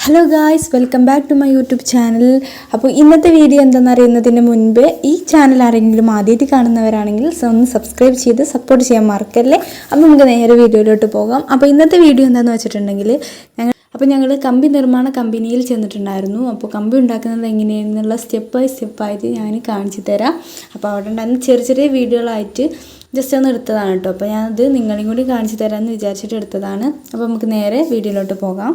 Hello guys, welcome back to my YouTube channel. അപ്പോൾ ഇന്നത്തെ video എന്താണെന്ന് അറിയുന്നതിന് മുൻപ് ഈ ചാനൽ ആരെങ്കിലും ആദ്യമായിട്ട് കാണുന്നവരാണെങ്കിൽ ഒന്ന് സബ്സ്ക്രൈബ് ചെയ്ത് സപ്പോർട്ട് ചെയ്യാൻ മറക്കല്ലേ. അപ്പോൾ നമുക്ക് നേരെ വീഡിയോയിലോട്ട് പോകാം. അപ്പോൾ ഇന്നത്തെ വീഡിയോ എന്താണെന്ന് വെച്ചിട്ടുണ്ടെങ്കിൽ ഞങ്ങൾ കമ്പി നിർമ്മാണ കമ്പനിയിൽ ചെന്നിട്ടുണ്ടായിരുന്നു. അപ്പോൾ കമ്പി ഉണ്ടാക്കുന്നത് എങ്ങനെയാണെന്നുള്ള സ്റ്റെപ്പ് ബൈ സ്റ്റെപ്പായിട്ട് ഞാൻ കാണിച്ചു തരാം. അപ്പോൾ അവിടെ ഉണ്ടായിരുന്ന ചെറിയ ചെറിയ വീഡിയോകളായിട്ട് ജസ്റ്റ് ഒന്ന് എടുത്തതാണ് കേട്ടോ. അപ്പോൾ ഞാനത് നിങ്ങളെയും കൂടി കാണിച്ചു തരാമെന്ന് വിചാരിച്ചിട്ട് എടുത്തതാണ്. അപ്പോൾ നമുക്ക് നേരെ വീഡിയോയിലോട്ട് പോകാം.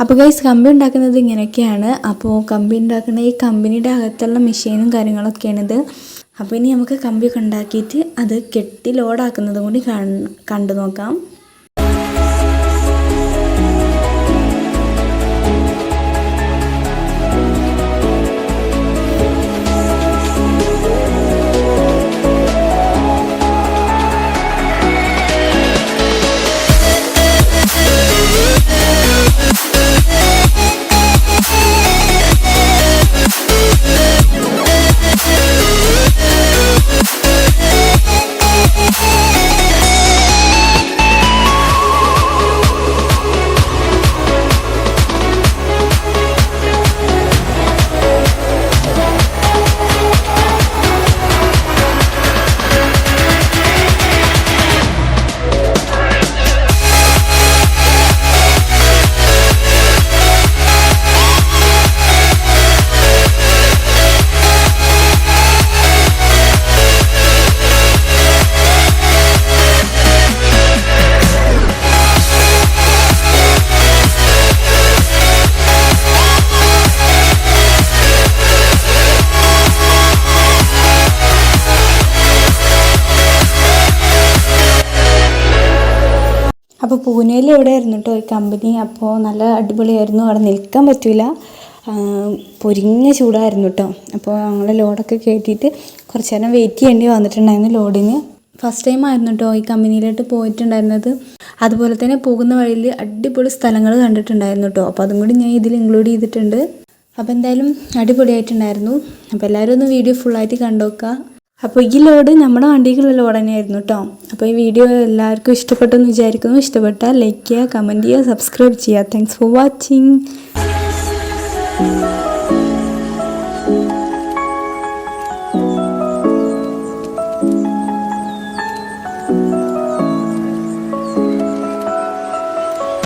അപ്പോൾ ഗൈസ്, കമ്പി ഉണ്ടാക്കുന്നത് ഇങ്ങനെയൊക്കെയാണ്. അപ്പോൾ കമ്പി ഉണ്ടാക്കുന്ന ഈ കമ്പനിയുടെ അകത്തുള്ള മെഷീനും കാര്യങ്ങളൊക്കെയാണിത്. അപ്പോൾ ഇനി നമുക്ക് കമ്പിയൊക്കെ ഉണ്ടാക്കിയിട്ട് അത് കെട്ടി ലോഡാക്കുന്നതും കൂടി കണ്ടു നോക്കാം. അപ്പോൾ പൂനെയിൽ എവിടെയായിരുന്നു കേട്ടോ ഈ കമ്പനി. അപ്പോൾ നല്ല അടിപൊളിയായിരുന്നു, അവിടെ നിൽക്കാൻ പറ്റില്ല, പൊരിഞ്ഞ ചൂടായിരുന്നു കേട്ടോ. അപ്പോൾ ഞങ്ങൾ ലോഡൊക്കെ കയറ്റിയിട്ട് കുറച്ച് നേരം വെയിറ്റ് ചെയ്യേണ്ടി വന്നിട്ടുണ്ടായിരുന്നു ലോഡിന്. ഫസ്റ്റ് ടൈം ആയിരുന്നു കേട്ടോ ഈ കമ്പനിയിലോട്ട് പോയിട്ടുണ്ടായിരുന്നത്. അതുപോലെ തന്നെ പോകുന്ന വഴിയിൽ അടിപൊളി സ്ഥലങ്ങൾ കണ്ടിട്ടുണ്ടായിരുന്നു കേട്ടോ. അപ്പോൾ അതും കൂടി ഞാൻ ഇതിൽ ഇൻക്ലൂഡ് ചെയ്തിട്ടുണ്ട്. അപ്പോൾ എന്തായാലും അടിപൊളിയായിട്ടുണ്ടായിരുന്നു. അപ്പോൾ എല്ലാവരും ഒന്ന് വീഡിയോ ഫുള്ളായിട്ട് കണ്ടുനോക്കുക. അപ്പോൾ ഈ ലോഡ് നമ്മുടെ വണ്ടിക്കുള്ള ലോഡ് തന്നെയായിരുന്നു കേട്ടോ. അപ്പോൾ ഈ വീഡിയോ എല്ലാവർക്കും ഇഷ്ടപ്പെട്ടെന്ന് വിചാരിക്കുന്നു. ഇഷ്ടപ്പെട്ടാൽ ലൈക്ക് ചെയ്യുക, കമൻറ്റ് ചെയ്യുക, സബ്സ്ക്രൈബ് ചെയ്യുക. Thanks for watching.